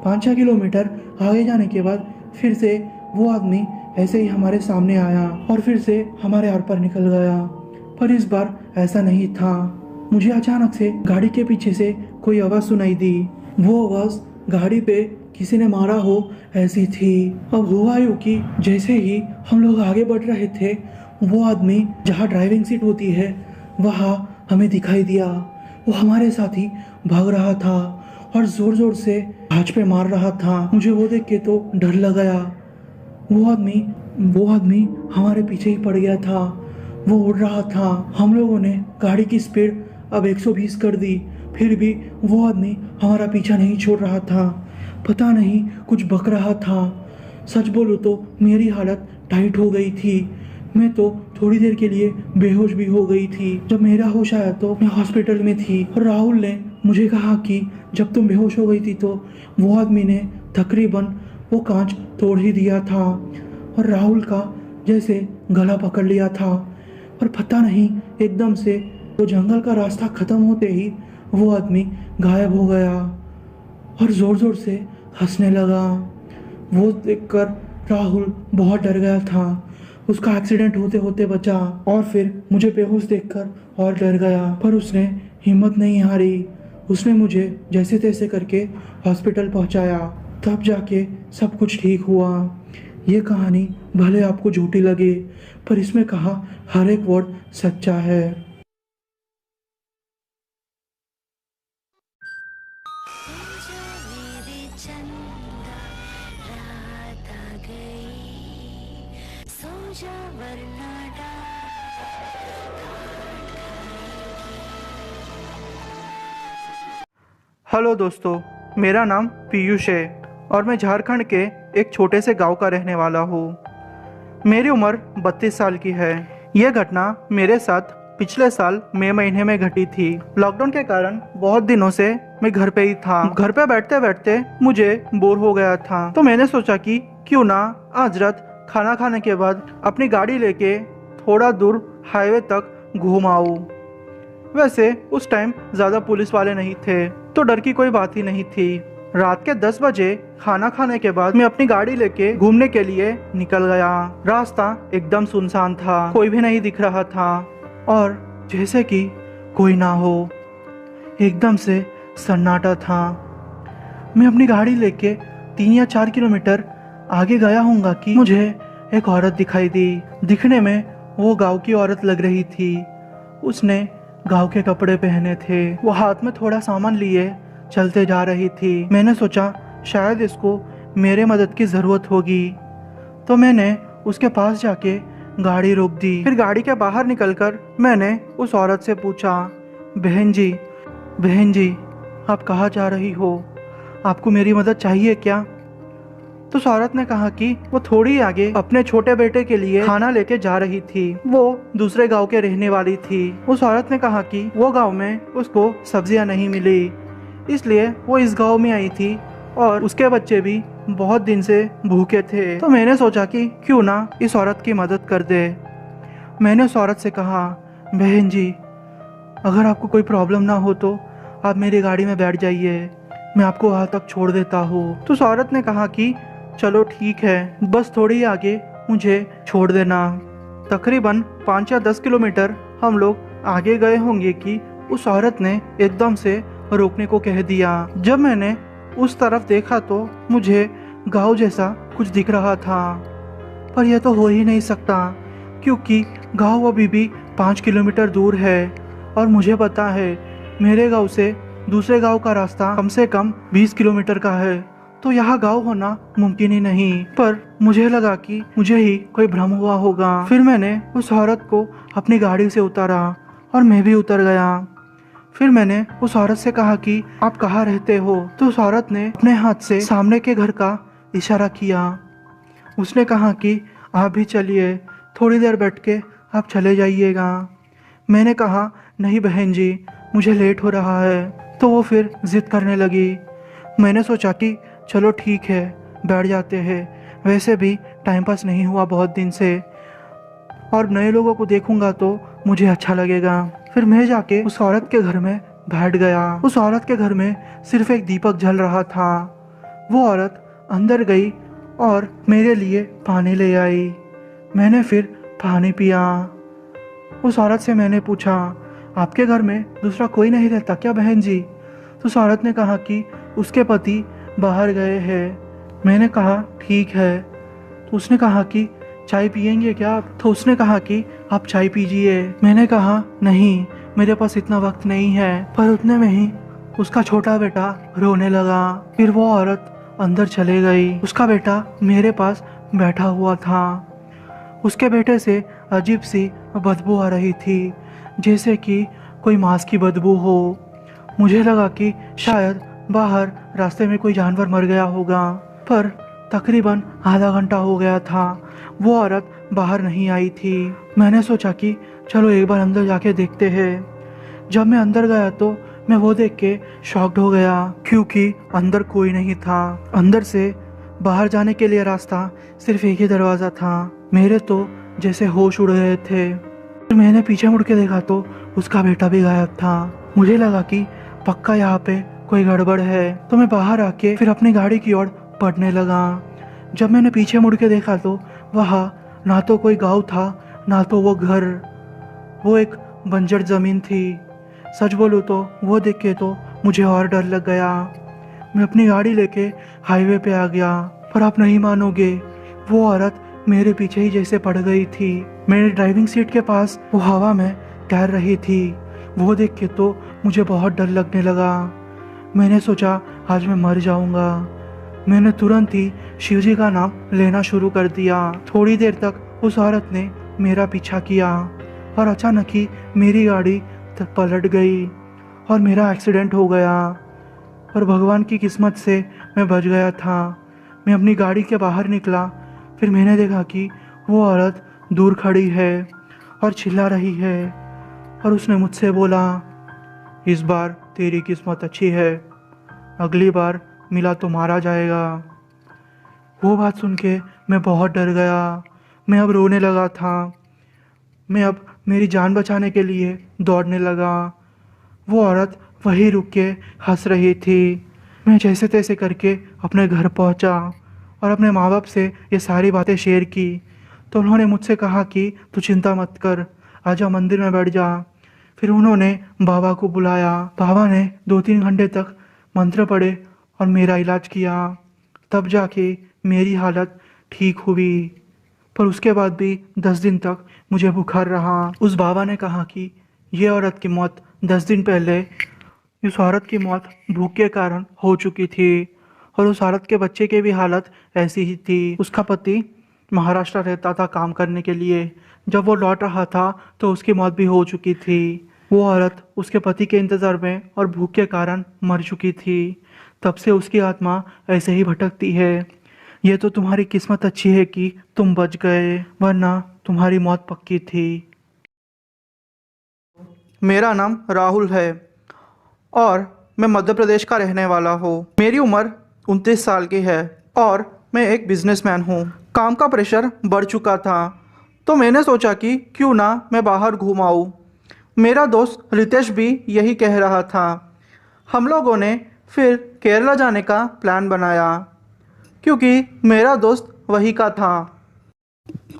5-6 किलोमीटर आगे जाने के बाद फिर से वो आदमी ऐसे ही हमारे सामने आया और फिर से हमारे आर पार निकल गया। पर इस बार ऐसा नहीं था। मुझे अचानक से गाड़ी के पीछे से कोई आवाज़ सुनाई दी। वो आवाज़ गाड़ी पे किसी ने मारा हो ऐसी थी। अब हुआ यूँ कि जैसे ही हम लोग आगे बढ़ रहे थे वो आदमी जहाँ ड्राइविंग सीट होती है वहाँ हमें दिखाई दिया। वो हमारे साथ ही भाग रहा था और ज़ोर ज़ोर से हाथ पे मार रहा था। मुझे वो देख के तो डर लग गया। वो आदमी हमारे पीछे ही पड़ गया था। वो उड़ रहा था। हम लोगों ने गाड़ी की स्पीड अब 120 कर दी, फिर भी वो आदमी हमारा पीछा नहीं छोड़ रहा था। पता नहीं कुछ बक रहा था। सच बोलूँ तो मेरी हालत टाइट हो गई थी। मैं तो थोड़ी देर के लिए बेहोश भी हो गई थी। जब मेरा होश आया तो मैं हॉस्पिटल में थी और राहुल ने मुझे कहा कि जब तुम बेहोश हो गई थी तो वो आदमी ने तकरीबन वो कांच तोड़ ही दिया था और राहुल का जैसे गला पकड़ लिया था। और पता नहीं एकदम से तो जंगल का रास्ता खत्म होते ही वो आदमी गायब हो गया और ज़ोर ज़ोर से हंसने लगा। वो देखकर राहुल बहुत डर गया था। उसका एक्सीडेंट होते होते बचा और फिर मुझे बेहोश देखकर और डर गया, पर उसने हिम्मत नहीं हारी। उसने मुझे जैसे तैसे करके हॉस्पिटल पहुंचाया। तब जाके सब कुछ ठीक हुआ। ये कहानी भले आपको झूठी लगे, पर इसमें कहा हर एक वर्ड सच्चा है। हेलो दोस्तों, मेरा नाम पीयूष है और मैं झारखंड के एक छोटे से गांव का रहने वाला हूँ। मेरी उम्र 32 साल की है। यह घटना मेरे साथ पिछले साल मई महीने में घटी थी। लॉकडाउन के कारण बहुत दिनों से मैं घर पे ही था। घर पे बैठते बैठते मुझे बोर हो गया था, तो मैंने सोचा कि क्यों ना आज रात खाना खाने के बाद अपनी गाड़ी लेके थोड़ा दूर हाईवे तक घूम आऊं। वैसे उस टाइम ज़्यादा पुलिस वाले नहीं थे, तो डर की कोई बात ही नहीं थी। रात के 10 बजे खाना खाने के बाद मैं अपनी गाड़ी लेके घूमने के लिए निकल गया। रास्ता एकदम सुनसान था, कोई भी नहीं दिख रहा था और जैसे कि कोई ना हो, एकदम से सन्नाटा था। मैं अपनी गाड़ी लेके 3 या 4 किलोमीटर आगे गया हूँगा कि मुझे एक औरत दिखाई दी। दिखने में वो गांव की औरत लग रही थी। उसने गांव के कपड़े पहने थे। वो हाथ में थोड़ा सामान लिए चलते जा रही थी। मैंने सोचा शायद इसको मेरे मदद की ज़रूरत होगी, तो मैंने उसके पास जाके गाड़ी रोक दी। फिर गाड़ी के बाहर निकलकर मैंने उस औरत से पूछा, बहन जी आप कहाँ जा रही हो? आपको मेरी मदद चाहिए क्या? तो उस औरत ने कहा कि वो थोड़ी आगे अपने छोटे बेटे के लिए खाना लेके जा रही थी। वो दूसरे गांव के रहने वाली थी। उस औरत ने कहा कि वो गांव में उसको सब्जियां नहीं मिली, इसलिए वो इस गांव में आई थी और उसके बच्चे भी बहुत दिन से भूखे थे। तो मैंने सोचा कि क्यों ना इस औरत की मदद कर दे। मैंने उस औरत से कहा, बहन जी अगर आपको कोई प्रॉब्लम ना हो तो आप मेरी गाड़ी में बैठ जाइए, मैं आपको वहाँ तक छोड़ देता हूँ। तो उस औरत ने कहा कि चलो ठीक है, बस थोड़ी आगे मुझे छोड़ देना। तकरीबन 5 या 10 किलोमीटर हम लोग आगे गए होंगे कि उस औरत ने एकदम से रोकने को कह दिया। जब मैंने उस तरफ देखा तो मुझे गांव जैसा कुछ दिख रहा था, पर यह तो हो ही नहीं सकता क्योंकि गांव अभी भी 5 किलोमीटर दूर है और मुझे पता है मेरे गांव से दूसरे गांव का रास्ता कम से कम 20 किलोमीटर का है, तो यहाँ गांव होना मुमकिन ही नहीं। पर मुझे लगा कि मुझे ही कोई भ्रम हुआ होगा। फिर मैंने उस औरत को अपनी गाड़ी से उतारा और मैं भी उतर गया। फिर मैंने उस औरत से कहा कि आप कहाँ रहते हो? तो उस औरत ने अपने हाथ से सामने के घर का इशारा किया। उसने कहा कि आप भी चलिए, थोड़ी देर बैठ के आप चले जाइएगा। मैंने कहा नहीं बहन जी, मुझे लेट हो रहा है। तो वो फिर जिद करने लगी। मैंने सोचा कि चलो ठीक है, बैठ जाते हैं, वैसे भी टाइम पास नहीं हुआ बहुत दिन से और नए लोगों को देखूंगा तो मुझे अच्छा लगेगा। फिर मैं जाके उस औरत के घर में बैठ गया। उस औरत के घर में सिर्फ एक दीपक जल रहा था। वो औरत अंदर गई और मेरे लिए पानी ले आई। मैंने फिर पानी पिया। उस औरत से मैंने पूछा, आपके घर में दूसरा कोई नहीं रहता क्या बहन जी? तो उस औरत ने कहा कि उसके पति बाहर गए हैं। मैंने कहा ठीक है। तो उसने कहा कि चाय पियेंगे क्या आप? तो उसने कहा कि आप चाय पीजिए। मैंने कहा नहीं, मेरे पास इतना वक्त नहीं है। पर उतने में ही उसका छोटा बेटा रोने लगा। फिर वो औरत अंदर चले गई। उसका बेटा मेरे पास बैठा हुआ था। उसके बेटे से अजीब सी बदबू आ रही थी, जैसे कि कोई मांस की बदबू हो। मुझे लगा कि शायद बाहर रास्ते में कोई जानवर मर गया होगा, पर तकरीबन आधा घंटा हो गया था, वो औरत बाहर नहीं आई थी। मैंने सोचा कि चलो एक बार अंदर जाके देखते हैं। जब मैं अंदर गया तो मैं वो देख के शॉक्ड हो गया क्योंकि अंदर कोई नहीं था। अंदर से बाहर जाने के लिए रास्ता सिर्फ एक ही दरवाज़ा था। मेरे तो जैसे होश उड़ गए थे। मैंने पीछे मुड़ के देखा तो उसका बेटा भी गायब था। मुझे लगा कि पक्का यहाँ पे कोई गड़बड़ है, तो मैं बाहर आके फिर अपनी गाड़ी की ओर बढ़ने लगा। जब मैंने पीछे मुड़ के देखा तो वहाँ ना तो कोई गांव था ना तो वो घर, वो एक बंजर ज़मीन थी। सच बोलूँ तो वो देख के तो मुझे और डर लग गया। मैं अपनी गाड़ी लेके हाईवे पे आ गया, पर आप नहीं मानोगे, वो औरत मेरे पीछे ही जैसे पड़ गई थी। मेरी ड्राइविंग सीट के पास वो हवा में तैर रही थी। वो देख के तो मुझे बहुत डर लगने लगा। मैंने सोचा आज मैं मर जाऊंगा। मैंने तुरंत ही शिवजी का नाम लेना शुरू कर दिया। थोड़ी देर तक उस औरत ने मेरा पीछा किया और अचानक ही मेरी गाड़ी पलट गई और मेरा एक्सीडेंट हो गया। पर भगवान की किस्मत से मैं बच गया था। मैं अपनी गाड़ी के बाहर निकला, फिर मैंने देखा कि वो औरत दूर खड़ी है और चिल्ला रही है और उसने मुझसे बोला, इस बार तेरी किस्मत अच्छी है, अगली बार मिला तो मारा जाएगा। वो बात सुन के मैं बहुत डर गया। मैं अब रोने लगा था। मैं अब मेरी जान बचाने के लिए दौड़ने लगा। वो औरत वहीं रुक के हंस रही थी। मैं जैसे तैसे करके अपने घर पहुंचा और अपने माँ बाप से ये सारी बातें शेयर की। तो उन्होंने मुझसे कहा कि तू चिंता मत कर, आजा मंदिर में बैठ जा। फिर उन्होंने बाबा को बुलाया। बाबा ने 2-3 घंटे तक मंत्र पढ़े और मेरा इलाज किया। तब जाके मेरी हालत ठीक हुई। पर उसके बाद भी 10 दिन तक मुझे बुखार रहा। उस बाबा ने कहा कि ये औरत की मौत 10 दिन पहले उस औरत की मौत भूख के कारण हो चुकी थी और उस औरत के बच्चे की भी हालत ऐसी ही थी। उसका पति महाराष्ट्र रहता था काम करने के लिए। जब वो लौट रहा था तो उसकी मौत भी हो चुकी थी। वो औरत उसके पति के इंतज़ार में और भूख के कारण मर चुकी थी। तब से उसकी आत्मा ऐसे ही भटकती है। ये तो तुम्हारी किस्मत अच्छी है कि तुम बच गए, वरना तुम्हारी मौत पक्की थी। मेरा नाम राहुल है और मैं मध्य प्रदेश का रहने वाला हूँ। मेरी उम्र 29 साल की है और मैं एक बिजनेसमैन हूँ। काम का प्रेशर बढ़ चुका था तो मैंने सोचा कि क्यों ना मैं बाहर घूम आऊँ। मेरा दोस्त रितेश भी यही कह रहा था। हम लोगों ने फिर केरला जाने का प्लान बनाया क्योंकि मेरा दोस्त वही का था।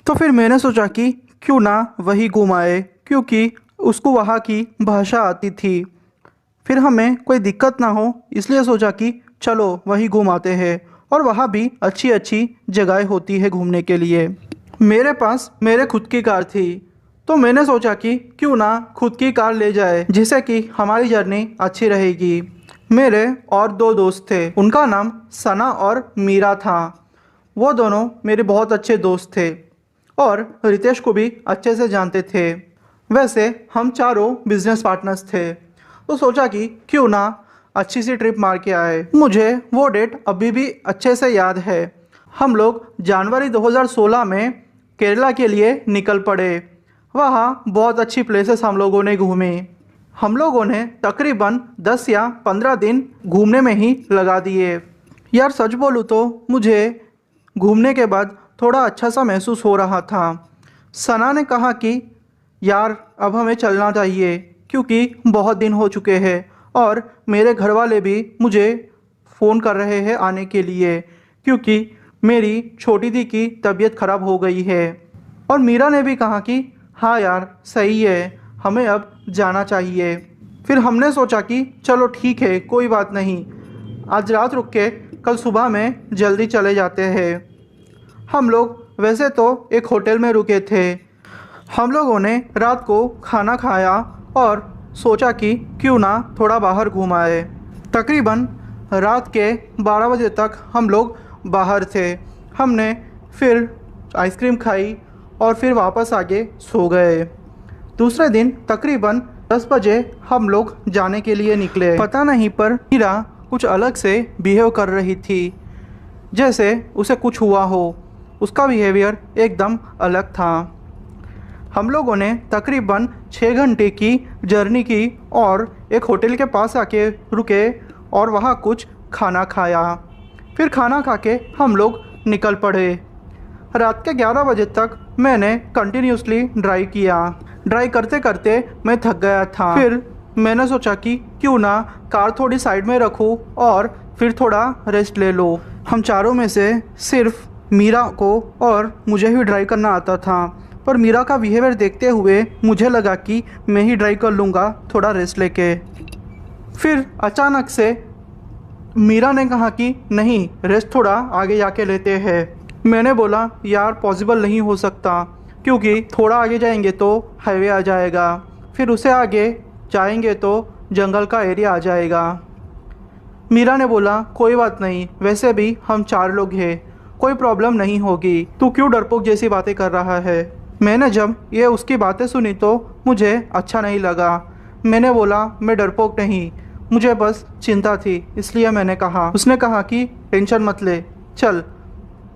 तो फिर मैंने सोचा कि क्यों ना वही घूम आए क्योंकि उसको वहाँ की भाषा आती थी। फिर हमें कोई दिक्कत ना हो इसलिए सोचा कि चलो वही घूम आते हैं और वहाँ भी अच्छी अच्छी जगह होती है घूमने के लिए। मेरे पास मेरे खुद की कार थी तो मैंने सोचा कि क्यों ना खुद की कार ले जाए जिससे कि हमारी जर्नी अच्छी रहेगी। मेरे और 2 दोस्त थे, उनका नाम सना और मीरा था। वो दोनों मेरे बहुत अच्छे दोस्त थे और रितेश को भी अच्छे से जानते थे। वैसे हम चारों बिजनेस पार्टनर्स थे तो सोचा कि क्यों ना अच्छी सी ट्रिप मार के आए। मुझे वो डेट अभी भी अच्छे से याद है। हम लोग जनवरी 2016 में केरला के लिए निकल पड़े। वहाँ बहुत अच्छी प्लेसेस हम लोगों ने घूमी। हम लोगों ने तकरीबन 10 या 15 दिन घूमने में ही लगा दिए। यार सच बोलूँ तो मुझे घूमने के बाद थोड़ा अच्छा सा महसूस हो रहा था। सना ने कहा कि यार अब हमें चलना चाहिए क्योंकि बहुत दिन हो चुके हैं और मेरे घर वाले भी मुझे फ़ोन कर रहे हैं आने के लिए क्योंकि मेरी छोटी दी की तबीयत ख़राब हो गई है। और मीरा ने भी कहा कि हाँ यार सही है, हमें अब जाना चाहिए। फिर हमने सोचा कि चलो ठीक है कोई बात नहीं, आज रात रुक के कल सुबह में जल्दी चले जाते हैं। हम लोग वैसे तो एक होटल में रुके थे। हम लोगों ने रात को खाना खाया और सोचा कि क्यों ना थोड़ा बाहर घूम आए। तकरीबन रात के 12 बजे तक हम लोग बाहर थे। हमने फिर आइसक्रीम खाई और फिर वापस आके सो गए। दूसरे दिन तकरीबन 10 बजे हम लोग जाने के लिए निकले। पता नहीं पर मीरा कुछ अलग से बिहेव कर रही थी, जैसे उसे कुछ हुआ हो। उसका बिहेवियर एकदम अलग था। हम लोगों ने तकरीबन 6 घंटे की जर्नी की और एक होटल के पास आके रुके और वहाँ कुछ खाना खाया। फिर खाना खा के हम लोग निकल पड़े। रात के 11 बजे तक मैंने कंटिन्यूसली ड्राइव किया। ड्राइव करते करते मैं थक गया था। फिर मैंने सोचा कि क्यों ना कार थोड़ी साइड में रखूं और फिर थोड़ा रेस्ट ले लो। हम चारों में से सिर्फ मीरा को और मुझे ही ड्राइव करना आता था, पर मीरा का बिहेवियर देखते हुए मुझे लगा कि मैं ही ड्राइव कर लूँगा थोड़ा रेस्ट लेके। फिर अचानक से मीरा ने कहा कि नहीं, रेस्ट थोड़ा आगे जाके लेते हैं। मैंने बोला यार पॉसिबल नहीं हो सकता क्योंकि थोड़ा आगे जाएंगे तो हाईवे आ जाएगा, फिर उसे आगे जाएंगे तो जंगल का एरिया आ जाएगा। मीरा ने बोला कोई बात नहीं, वैसे भी हम 4 लोग हैं, कोई प्रॉब्लम नहीं होगी, तू क्यों डरपोक जैसी बातें कर रहा है। मैंने जब ये उसकी बातें सुनी तो मुझे अच्छा नहीं लगा। मैंने बोला मैं डरपोक नहीं, मुझे बस चिंता थी इसलिए मैंने कहा। उसने कहा कि टेंशन मत ले, चल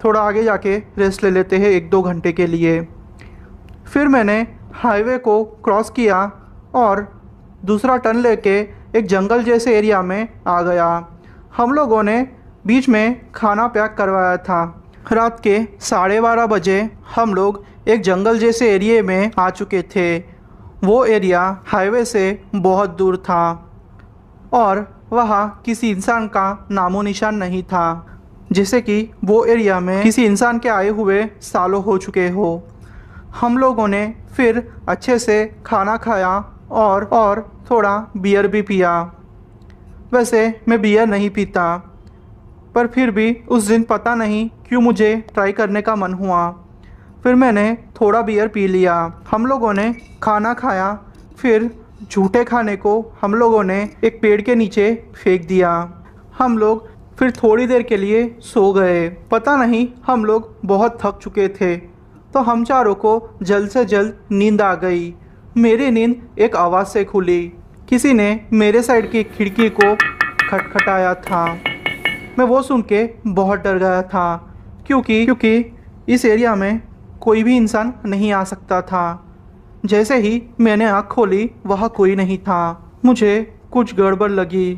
थोड़ा आगे जाके रेस्ट ले लेते हैं 1-2 घंटे के लिए। फिर मैंने हाईवे को क्रॉस किया और दूसरा टर्न लेके एक जंगल जैसे एरिया में आ गया। हम लोगों ने बीच में खाना पैक करवाया था। रात के 12:30 बजे हम लोग एक जंगल जैसे एरिया में आ चुके थे। वो एरिया हाईवे से बहुत दूर था और वहाँ किसी इंसान का नामो निशान नहीं था, जैसे कि वो एरिया में किसी इंसान के आए हुए सालों हो चुके हो। हम लोगों ने फिर अच्छे से खाना खाया और थोड़ा बियर भी पिया। वैसे मैं बियर नहीं पीता, पर फिर भी उस दिन पता नहीं क्यों मुझे ट्राई करने का मन हुआ। फिर मैंने थोड़ा बियर पी लिया। हम लोगों ने खाना खाया, फिर झूठे खाने को हम लोगों ने एक पेड़ के नीचे फेंक दिया। हम लोग फिर थोड़ी देर के लिए सो गए। पता नहीं हम लोग बहुत थक चुके थे, तो हम चारों को जल्द से जल्द नींद आ गई। मेरी नींद एक आवाज़ से खुली। किसी ने मेरे साइड की खिड़की को खटखटाया था। मैं वो सुन के बहुत डर गया था, क्योंकि इस एरिया में कोई भी इंसान नहीं आ सकता था। जैसे ही मैंने आँख खोली, वहाँ कोई नहीं था। मुझे कुछ गड़बड़ लगी।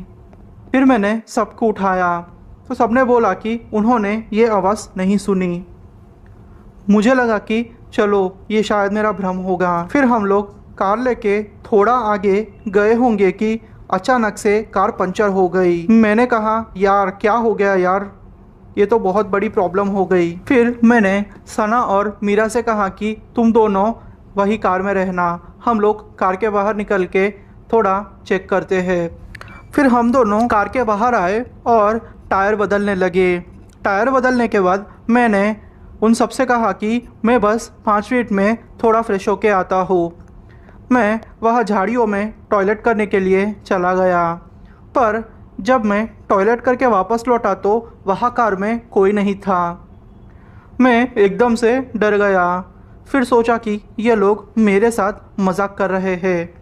फिर मैंने सबको उठाया, तो सबने बोला कि उन्होंने ये आवाज़ नहीं सुनी। मुझे लगा कि चलो ये शायद मेरा भ्रम होगा। फिर हम लोग कार लेके थोड़ा आगे गए होंगे कि अचानक से कार पंचर हो गई। मैंने कहा, यार क्या हो गया यार, ये तो बहुत बड़ी प्रॉब्लम हो गई। फिर मैंने सना और मीरा से कहा कि तुम दोनों वही कार में रहना, हम लोग कार के बाहर निकल के थोड़ा चेक करते हैं। फिर हम दोनों कार के बाहर आए और टायर बदलने लगे। टायर बदलने के बाद मैंने उन सबसे कहा कि मैं बस 5 मिनट में थोड़ा फ्रेश होके आता हूँ। मैं वह झाड़ियों में टॉयलेट करने के लिए चला गया, पर जब मैं टॉयलेट करके वापस लौटा तो वहाँ कार में कोई नहीं था। मैं एकदम से डर गया। फिर सोचा कि ये लोग मेरे साथ मजाक कर रहे हैं।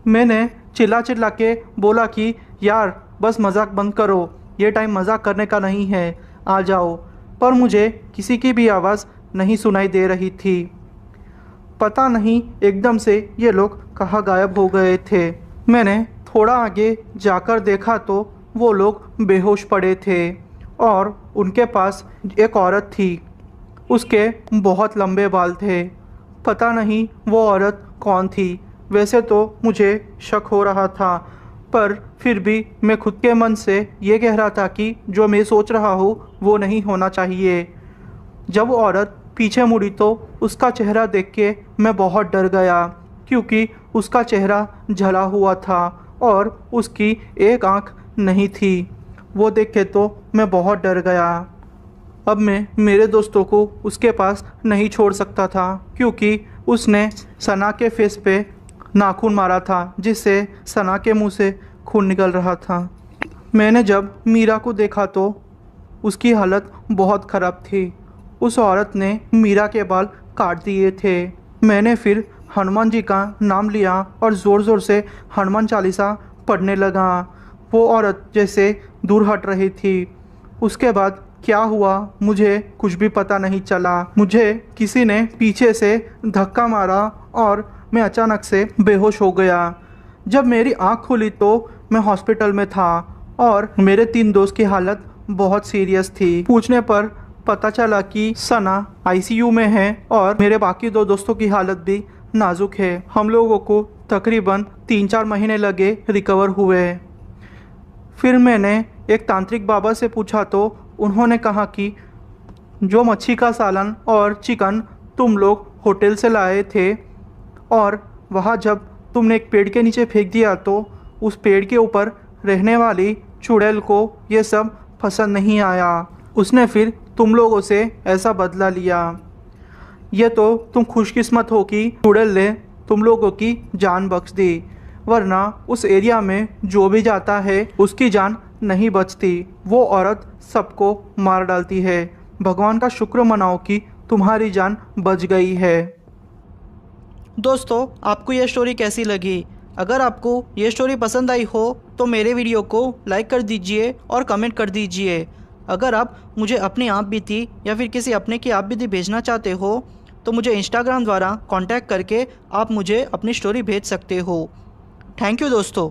मैंने चिल्ला चिल्ला के बोला कि यार बस मजाक बंद करो, ये टाइम मजाक करने का नहीं है, आ जाओ। पर मुझे किसी की भी आवाज़ नहीं सुनाई दे रही थी। पता नहीं एकदम से ये लोग कहाँ गायब हो गए थे। मैंने थोड़ा आगे जाकर देखा तो वो लोग बेहोश पड़े थे और उनके पास एक औरत थी। उसके बहुत लंबे बाल थे। पता नहीं वो औरत कौन थी। वैसे तो मुझे शक हो रहा था, पर फिर भी मैं खुद के मन से ये कह रहा था कि जो मैं सोच रहा हूँ वो नहीं होना चाहिए। जब वो औरत पीछे मुड़ी तो उसका चेहरा देख के मैं बहुत डर गया, क्योंकि उसका चेहरा जला हुआ था और उसकी एक आंख नहीं थी। वो देख के तो मैं बहुत डर गया। अब मैं मेरे दोस्तों को उसके पास नहीं छोड़ सकता था, क्योंकि उसने सना के फेस पे नाखून मारा था, जिससे सना के मुंह से खून निकल रहा था। मैंने जब मीरा को देखा तो उसकी हालत बहुत ख़राब थी। उस औरत ने मीरा के बाल काट दिए थे। मैंने फिर हनुमान जी का नाम लिया और ज़ोर ज़ोर से हनुमान चालीसा पढ़ने लगा। वो औरत जैसे दूर हट रही थी। उसके बाद क्या हुआ मुझे कुछ भी पता नहीं चला। मुझे किसी ने पीछे से धक्का मारा और मैं अचानक से बेहोश हो गया। जब मेरी आँख खुली तो मैं हॉस्पिटल में था और मेरे 3 दोस्त की हालत बहुत सीरियस थी। पूछने पर पता चला कि सना आईसीयू में है और मेरे बाकी 2 दोस्तों की हालत भी नाजुक है। हम लोगों को तकरीबन 3-4 महीने लगे रिकवर हुए। फिर मैंने एक तांत्रिक बाबा से पूछा तो उन्होंने कहा कि जो मच्छी का सालन और चिकन तुम लोग होटल से लाए थे और वहाँ जब तुमने एक पेड़ के नीचे फेंक दिया तो उस पेड़ के ऊपर रहने वाली चुड़ैल को ये सब पसंद नहीं आया। उसने फिर तुम लोगों से ऐसा बदला लिया। ये तो तुम खुशकिस्मत हो कि चुड़ैल ने तुम लोगों की जान बख्श दी, वरना उस एरिया में जो भी जाता है उसकी जान नहीं बचती। वो औरत सबको मार डालती है। भगवान का शुक्र मनाओ कि तुम्हारी जान बच गई है। दोस्तों, आपको यह स्टोरी कैसी लगी? अगर आपको ये स्टोरी पसंद आई हो तो मेरे वीडियो को लाइक कर दीजिए और कमेंट कर दीजिए। अगर आप मुझे अपनी आप बीती या फिर किसी अपने की आप बीती भेजना चाहते हो तो मुझे इंस्टाग्राम द्वारा कांटेक्ट करके आप मुझे अपनी स्टोरी भेज सकते हो। थैंक यू दोस्तों।